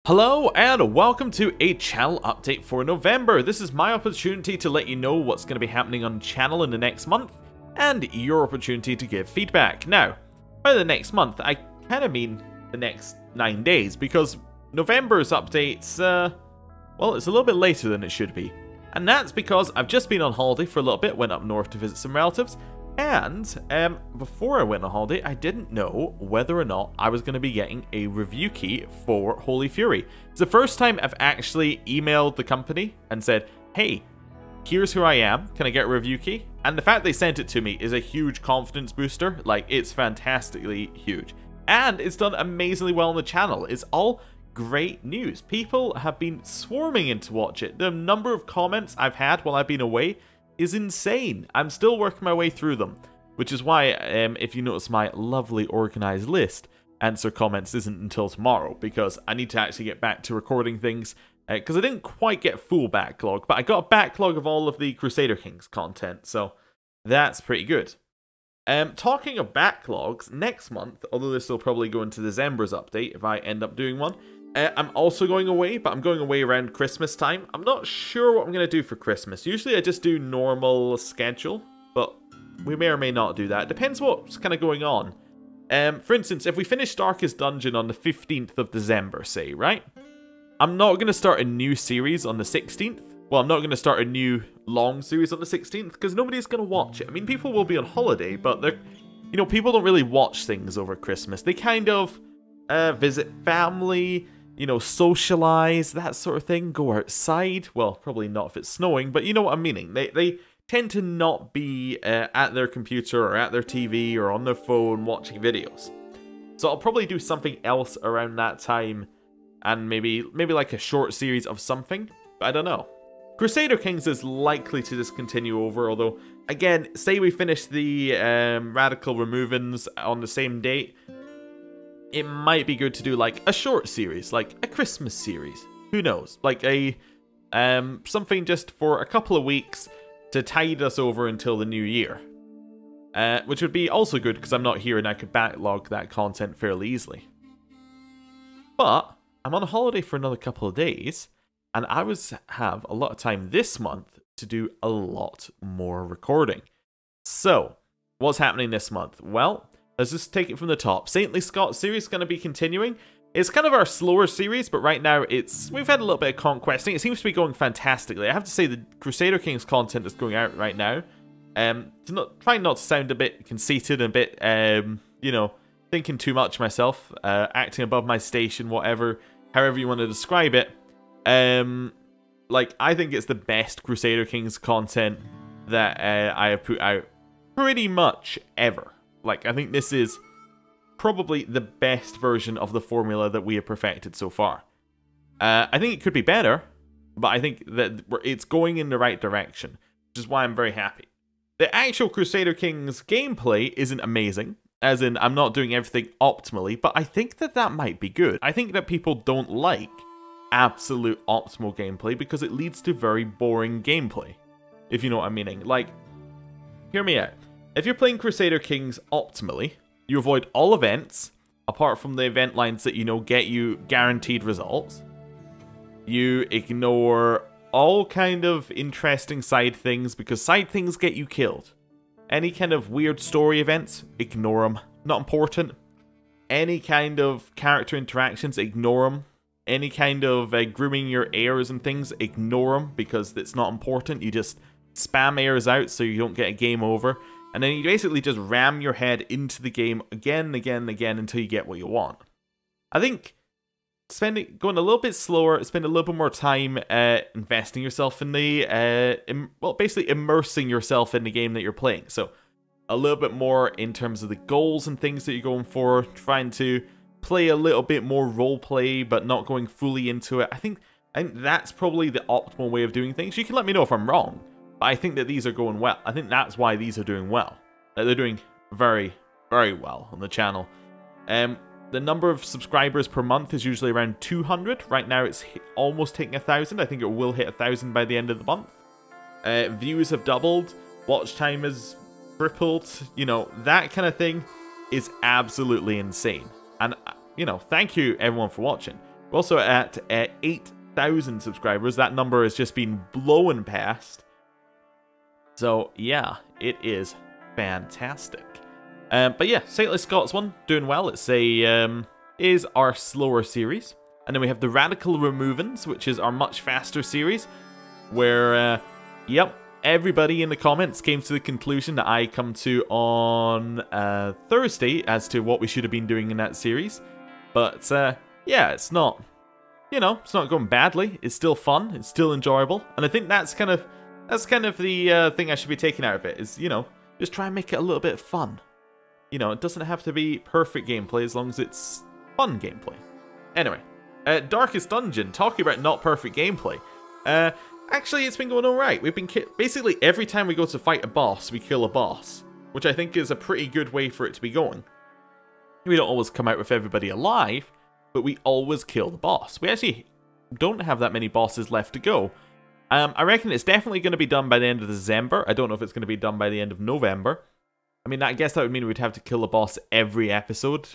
Hello and welcome to a channel update for November. This is my opportunity to let you know what's going to be happening on the channel in the next month and your opportunity to give feedback. Now, by the next month, I kind of mean the next 9 days because November's updates, well, it's a little bit later than it should be. And that's because I've just been on holiday for a little bit, went up north to visit some relatives, and before I went on holiday, I didn't know whether or not I was going to be getting a review key for Holy Fury. It's the first time I've actually emailed the company and said, hey, here's who I am, can I get a review key? And the fact they sent it to me is a huge confidence booster. Like, it's fantastically huge. And it's done amazingly well on the channel. It's all great news. People have been swarming in to watch it. The number of comments I've had while I've been away is insane. I'm still working my way through them, which is why, if you notice my lovely organized list, answer comments isn't until tomorrow, because I need to actually get back to recording things, because I didn't quite get full backlog, but I got a backlog of all of the Crusader Kings content, so that's pretty good. Talking of backlogs, next month, although this will probably go into December's update if I end up doing one, I'm also going away, but I'm going away around Christmas time. I'm not sure what I'm going to do for Christmas. Usually I just do normal schedule, but we may or may not do that. It depends what's kind of going on. For instance, if we finish Darkest Dungeon on the 15th of December, say, right? I'm not going to start a new series on the 16th. Well, I'm not going to start a new long series on the 16th, because nobody's going to watch it. I mean, people will be on holiday, but they're, you know, people don't really watch things over Christmas. They kind of visit family, you know, socialize, that sort of thing, go outside. Well, probably not if it's snowing, but you know what I'm meaning. They tend to not be at their computer or at their TV or on their phone watching videos. So I'll probably do something else around that time, and maybe like a short series of something, but I don't know. Crusader Kings is likely to just continue over, although, again, say we finish the Radical Removings on the same date, it might be good to do like a short series, like a Christmas series. Who knows? Like a something just for a couple of weeks to tide us over until the new year. Which would be also good because I'm not here and I could backlog that content fairly easily. But I'm on a holiday for another couple of days, and I have a lot of time this month to do a lot more recording. So, what's happening this month? Well, let's just take it from the top. Saintly Scott series is going to be continuing. It's kind of our slower series, but right now we've had a little bit of conquesting. It seems to be going fantastically. I have to say the Crusader Kings content is going out right now. Trying not to sound a bit conceited, a bit, you know, thinking too much myself, acting above my station, whatever, however you want to describe it. Like, I think it's the best Crusader Kings content that I have put out pretty much ever. Like, I think this is probably the best version of the formula that we have perfected so far. I think it could be better, but I think that it's going in the right direction, which is why I'm very happy. The actual Crusader Kings gameplay isn't amazing, as in I'm not doing everything optimally, but I think that might be good. I think that people don't like absolute optimal gameplay because it leads to very boring gameplay, if you know what I'm meaning. Like, hear me out. If you're playing Crusader Kings optimally, you avoid all events, apart from the event lines that you know get you guaranteed results. You ignore all kind of interesting side things, because side things get you killed. Any kind of weird story events, ignore them. Not important. Any kind of character interactions, ignore them. Any kind of grooming your heirs and things, ignore them, because it's not important. You just spam heirs out so you don't get a game over. And then you basically just ram your head into the game again and again and again until you get what you want. I think going a little bit slower, spend a little bit more time investing yourself in the, well, basically immersing yourself in the game that you're playing. So a little bit more in terms of the goals and things that you're going for, trying to play a little bit more roleplay, but not going fully into it. I think that's probably the optimal way of doing things. You can let me know if I'm wrong. But I think that these are going well. I think that's why these are doing well. They're doing very, very well on the channel. The number of subscribers per month is usually around 200. Right now it's almost hitting 1,000. I think it will hit 1,000 by the end of the month. Views have doubled. Watch time has tripled. You know, that kind of thing is absolutely insane. And, you know, thank you everyone for watching. We're also at 8,000 subscribers. That number has just been blown past. So, yeah, it is fantastic. But yeah, Sightless Scots one, doing well. It's is our slower series. And then we have the Radical Removins, which is our much faster series, where, yep, everybody in the comments came to the conclusion that I come to on Thursday as to what we should have been doing in that series. But, yeah, it's not, you know, it's not going badly. It's still fun. It's still enjoyable. And I think that's kind of the thing I should be taking out of it, is, you know, just try and make it a little bit fun. You know, it doesn't have to be perfect gameplay as long as it's fun gameplay. Anyway, Darkest Dungeon, talking about not perfect gameplay. Actually, it's been going alright. We've been basically every time we go to fight a boss, we kill a boss, which I think is a pretty good way for it to be going. We don't always come out with everybody alive, but we always kill the boss. We actually don't have that many bosses left to go. I reckon it's definitely going to be done by the end of December. I don't know if it's going to be done by the end of November. I mean, I guess that would mean we'd have to kill a boss every episode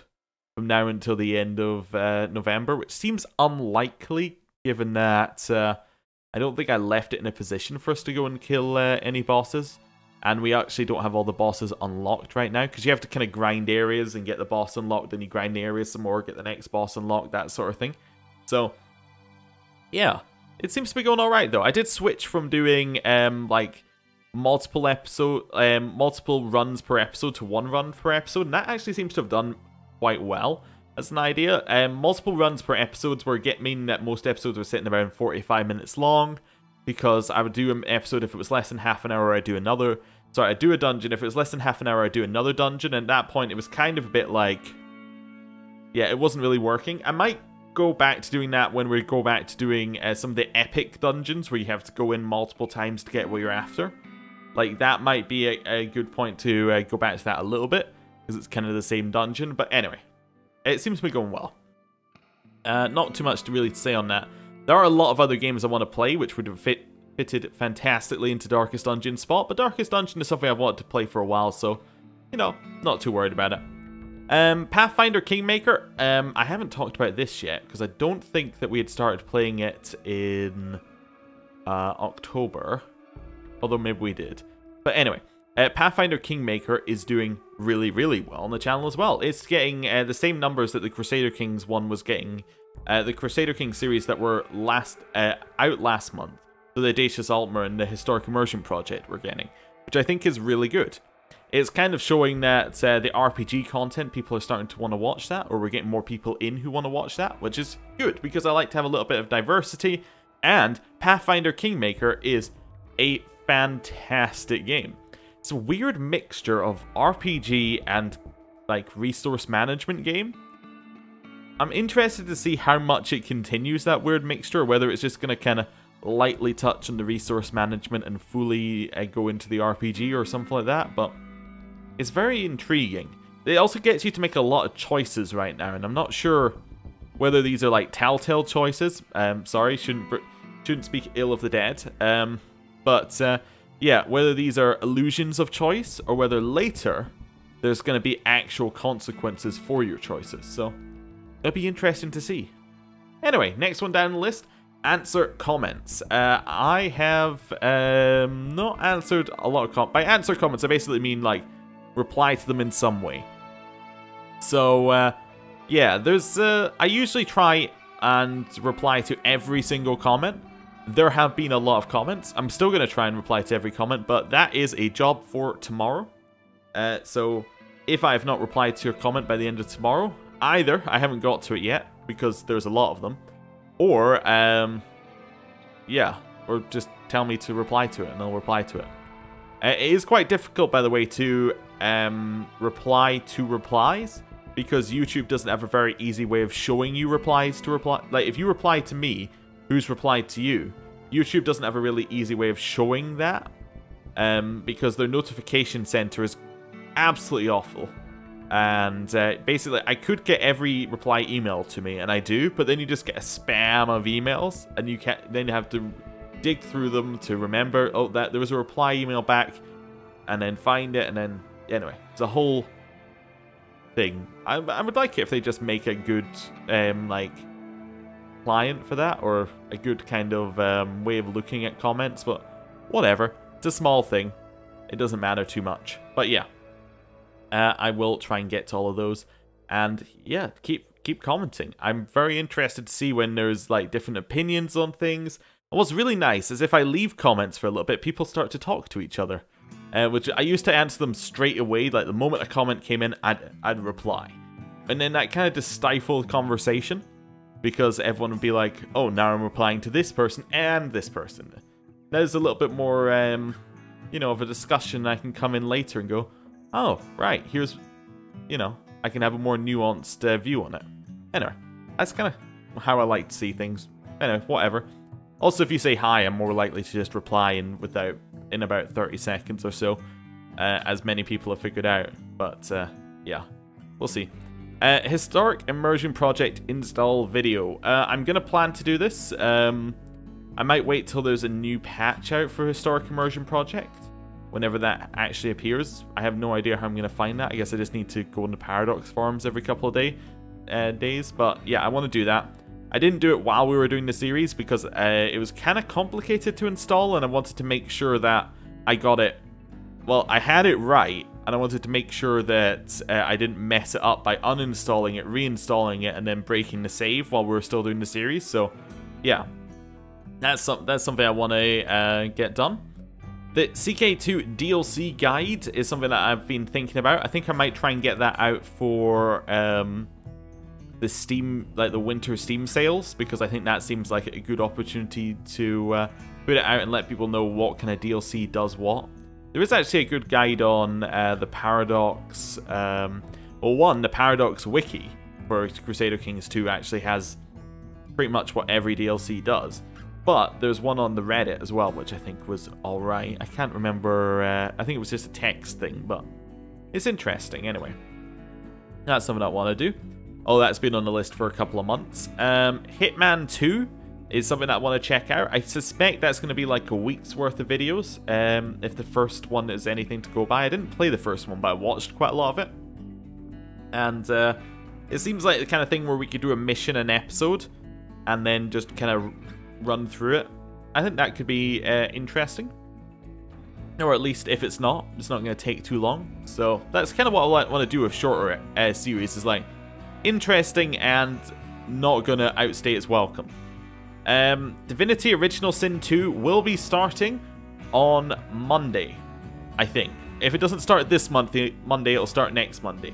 from now until the end of November, which seems unlikely, given that I don't think I left it in a position for us to go and kill any bosses. And we actually don't have all the bosses unlocked right now, because you have to kind of grind areas and get the boss unlocked, then you grind the areas some more, get the next boss unlocked, that sort of thing. So, yeah. It seems to be going alright, though. I did switch from doing, like, multiple runs per episode to one run per episode, and that actually seems to have done quite well as an idea. Multiple runs per episodes were meaning that most episodes were sitting around 45 minutes long, because I would do an episode if it was less than half an hour, I'd do another. Sorry, I'd do a dungeon. If it was less than half an hour, I'd do another dungeon, and at that point, it was kind of a bit like, yeah, it wasn't really working. I might go back to doing that when we go back to doing some of the epic dungeons where you have to go in multiple times to get what you're after. Like, that might be a good point to go back to that a little bit, because it's kind of the same dungeon. But anyway, it seems to be going well. Not too much to really say on that. There are a lot of other games I want to play, which would have fitted fantastically into Darkest Dungeon spot, but Darkest Dungeon is something I've wanted to play for a while, so, you know, not too worried about it. Pathfinder Kingmaker, I haven't talked about this yet, because I don't think that we had started playing it in October, although maybe we did. But anyway, Pathfinder Kingmaker is doing really, really well on the channel as well. It's getting the same numbers that the Crusader Kings one was getting, the Crusader Kings series that were out last month, so the Audacious Altmer and the Historic Immersion Project were getting, which I think is really good. It's kind of showing that the RPG content, people are starting to want to watch that, or we're getting more people in who want to watch that, which is good, because I like to have a little bit of diversity, and Pathfinder Kingmaker is a fantastic game. It's a weird mixture of RPG and, like, resource management game. I'm interested to see how much it continues that weird mixture, or whether it's just going to kind of lightly touch on the resource management and fully go into the RPG or something like that, but it's very intriguing. It also gets you to make a lot of choices right now, and I'm not sure whether these are like telltale choices. Sorry, shouldn't speak ill of the dead. But yeah, whether these are illusions of choice, or whether later there's going to be actual consequences for your choices. So it'll be interesting to see. Anyway, next one down the list. Answer comments. I have not answered a lot of comments. By answer comments, I basically mean, like, reply to them in some way. So, yeah, there's, I usually try and reply to every single comment. There have been a lot of comments. I'm still going to try and reply to every comment, but that is a job for tomorrow. So, if I have not replied to your comment by the end of tomorrow, either I haven't got to it yet, because there's a lot of them, or, yeah, or just tell me to reply to it, and I'll reply to it. It is quite difficult, by the way, to reply to replies, because YouTube doesn't have a very easy way of showing you replies to reply. Like, if you reply to me, who's replied to you, YouTube doesn't have a really easy way of showing that, because their notification center is absolutely awful. And basically, I could get every reply emailed to me, and I do, but then you just get a spam of emails, and you can't. Then you have to dig through them to remember, oh, that there was a reply email back, and then find it, and then anyway, it's a whole thing. I would like it if they just make a good like client for that, or a good kind of way of looking at comments, but whatever. It's a small thing. It doesn't matter too much. But yeah, I will try and get to all of those. And yeah, keep commenting. I'm very interested to see when there's like different opinions on things. And what's really nice is if I leave comments for a little bit, people start to talk to each other. Which I used to answer them straight away. Like the moment a comment came in, I'd reply. And then that kind of just stifled conversation, because everyone would be like, oh, now I'm replying to this person and this person. There's a little bit more, you know, of a discussion. I can come in later and go, oh, right, here's, you know, I can have a more nuanced view on it. Anyway, that's kind of how I like to see things. Anyway, whatever. Also, if you say hi, I'm more likely to just reply in about 30 seconds or so, as many people have figured out. But, yeah, we'll see. Historic Immersion Project install video. I'm going to plan to do this. I might wait till there's a new patch out for Historic Immersion Project, whenever that actually appears. I have no idea how I'm going to find that. I guess I just need to go into Paradox forums every couple of days. But yeah, I want to do that. I didn't do it while we were doing the series because it was kind of complicated to install, and I wanted to make sure that I got it. Well, I had it right, and I wanted to make sure that I didn't mess it up by uninstalling it, reinstalling it, and then breaking the save while we were still doing the series. So, yeah, that's something I want to get done. The CK2 DLC guide is something that I've been thinking about. I think I might try and get that out for the Steam, like the winter Steam sales, because I think that seems like a good opportunity to put it out and let people know what kind of DLC does what. There is actually a good guide on the Paradox, the Paradox wiki for Crusader Kings 2 actually has pretty much what every DLC does. But there's one on the Reddit as well, which I think was alright. I can't remember, I think it was just a text thing, but it's interesting anyway. That's something I want to do. Oh, that's been on the list for a couple of months. Hitman 2 is something that I want to check out. I suspect that's going to be like a week's worth of videos, if the first one is anything to go by. I didn't play the first one, but I watched quite a lot of it. And it seems like the kind of thing where we could do a mission an episode, and then just kind of run through it. I think that could be interesting. Or at least if it's not going to take too long. So that's kind of what I want to do with shorter series, is like interesting and not going to outstay its welcome. Divinity Original Sin 2 will be starting on Monday, I think. If it doesn't start this Monday, it'll start next Monday.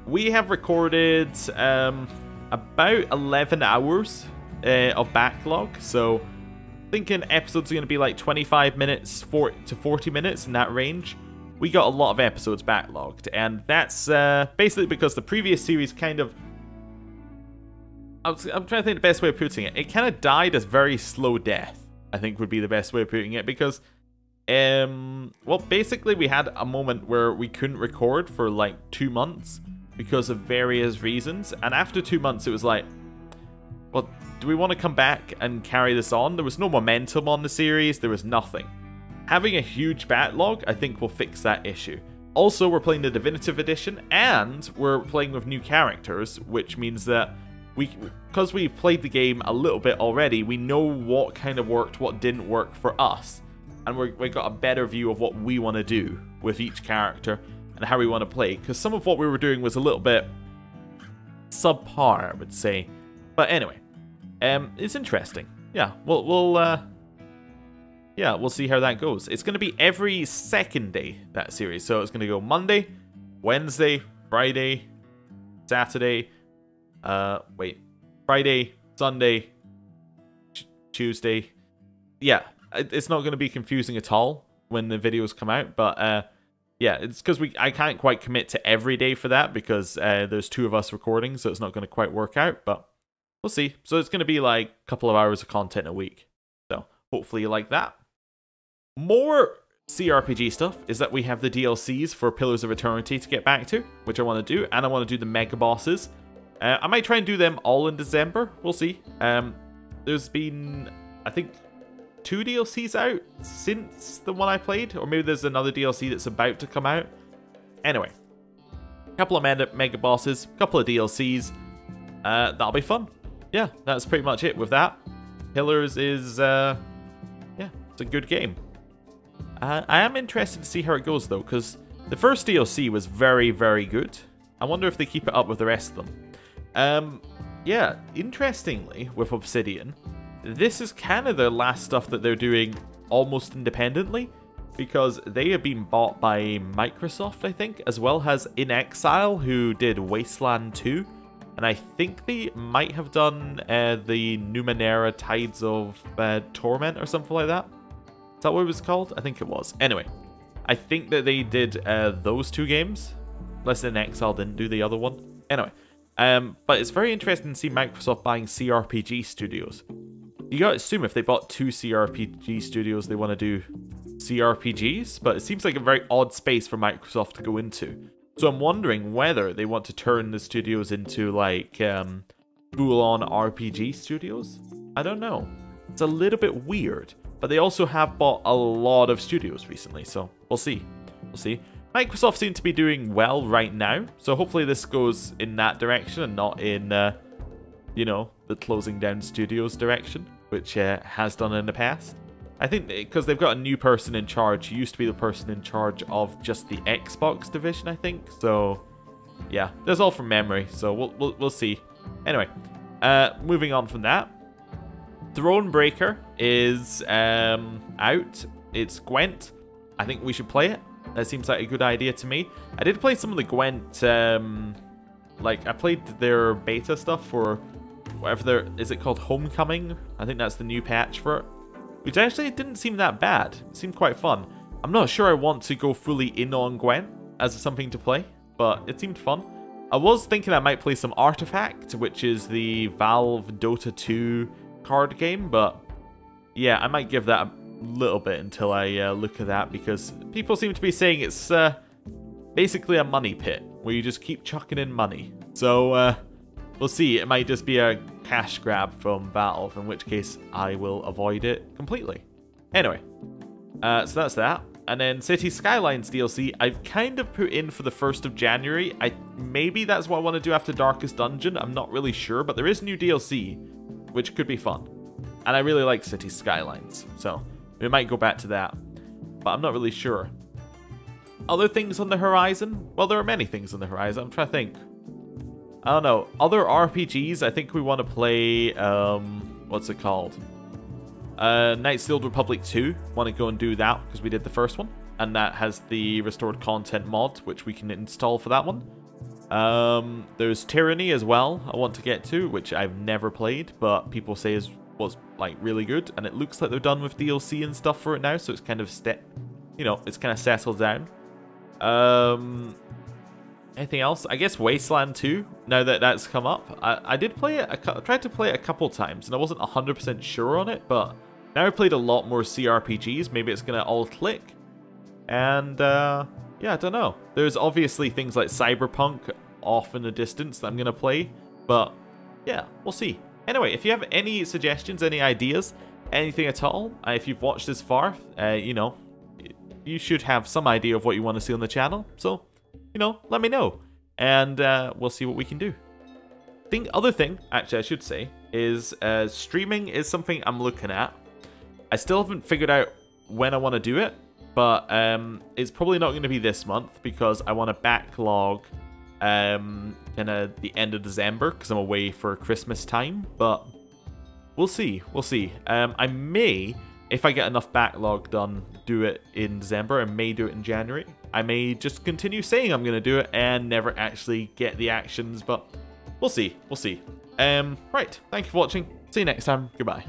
We have recorded about 11 hours of backlog, so thinking episodes are going to be like 25 minutes to 40 minutes in that range. We got a lot of episodes backlogged, and that's basically because the previous series kind of... I'm trying to think the best way of putting it. It kind of died as very slow death, I think would be the best way of putting it, because well, basically we had a moment where we couldn't record for like 2 months because of various reasons, and after 2 months it was like, well, do we want to come back and carry this on? There was no momentum on the series, there was nothing. Having a huge backlog, I think, will fix that issue. Also, we're playing the Definitive Edition, and we're playing with new characters, which means that because we've played the game a little bit already, we know what kind of worked, what didn't work for us. And we got a better view of what we want to do with each character and how we want to play. Because some of what we were doing was a little bit subpar, I would say. But anyway, it's interesting. Yeah, we'll see how that goes. It's going to be every second day, that series. So it's going to go Monday, Wednesday, Friday, Saturday, Friday, Sunday, Tuesday. Yeah, it's not going to be confusing at all when the videos come out, but yeah, it's because I can't quite commit to every day for that, because there's 2 of us recording, so it's not going to quite work out, but we'll see. So it's going to be like a couple of hours of content a week, so hopefully you like that. More CRPG stuff is that we have the DLCs for Pillars of Eternity to get back to, which I want to do, and I want to do the mega bosses. I might try and do them all in December. We'll see. There's been, I think, 2 DLCs out since the one I played, or maybe there's another DLC that's about to come out. Anyway, a couple of mega bosses, a couple of DLCs. That'll be fun. yeah, that's pretty much it with that. Pillars is, yeah, it's a good game. I am interested to see how it goes, though, because the first DLC was very, very good. I wonder if they keep it up with the rest of them. Yeah, interestingly, with Obsidian, this is kind of their last stuff that they're doing almost independently, because they have been bought by Microsoft, I think, as well as In Exile, who did Wasteland 2. And I think they might have done the Numenera Tides of Torment or something like that. Is that what it was called? I think it was. Anyway, I think that they did those two games. Unless In Exile didn't do the other one. Anyway, but it's very interesting to see Microsoft buying CRPG studios. You gotta assume if they bought two CRPG studios, they want to do CRPGs, but it seems like a very odd space for Microsoft to go into. So I'm wondering whether they want to turn the studios into like full-on RPG studios. I don't know. It's a little bit weird, but they also have bought a lot of studios recently, so we'll see. We'll see. Microsoft seem to be doing well right now, so hopefully this goes in that direction and not in, you know, the closing down studios direction, which has done in the past. I think because they've got a new person in charge. He used to be the person in charge of just the Xbox division, I think. So, yeah, that's all from memory. So we'll see. Anyway, moving on from that, Thronebreaker is out. It's Gwent. I think we should play it. That seems like a good idea to me. I did play some of the Gwent. Like I played their beta stuff for whatever is it called, Homecoming? I think that's the new patch for it. Which actually didn't seem that bad. It seemed quite fun. I'm not sure I want to go fully in on Gwent as something to play, but it seemed fun. I was thinking I might play some Artifact, which is the Valve Dota 2 card game, but yeah, I might give that a little bit until I look at that, because people seem to be saying it's basically a money pit, where you just keep chucking in money. So, we'll see. It might just be a cash grab from Valve, in which case I will avoid it completely. Anyway, so that's that. And then City Skylines DLC, I've kind of put in for the 1st of January. Maybe that's what I want to do after Darkest Dungeon. I'm not really sure, but there is new DLC, which could be fun. And I really like City Skylines, so we might go back to that. But I'm not really sure. Other things on the horizon? Well, there are many things on the horizon. I'm trying to think. I don't know. Other RPGs, I think we want to play, what's it called? Knights of the Old Republic 2. Want to go and do that, because we did the first one. And that has the restored content mod, which we can install for that one. There's Tyranny as well, I want to get to, which I've never played, but people say was like really good. And it looks like they're done with DLC and stuff for it now, so it's kind of it's kind of settled down. Anything else? I guess Wasteland 2, now that that's come up. I did play it, I tried to play it a couple times, and I wasn't 100% sure on it, but now I've played a lot more CRPGs, maybe it's going to all click. And, yeah, I don't know. There's obviously things like Cyberpunk off in the distance that I'm going to play, but, yeah, we'll see. Anyway, if you have any suggestions, any ideas, anything at all, if you've watched this far, you know, you should have some idea of what you want to see on the channel, so you know, let me know, and we'll see what we can do. Other thing, actually, I should say, is streaming is something I'm looking at. I still haven't figured out when I want to do it, but it's probably not going to be this month, because I want to backlog kind of the end of December, because I'm away for Christmas time, but we'll see, we'll see. I may, if I get enough backlog done, do it in December. I may do it in January. I may just continue saying I'm going to do it and never actually get the actions, but we'll see. We'll see. Right. Thank you for watching. See you next time. Goodbye.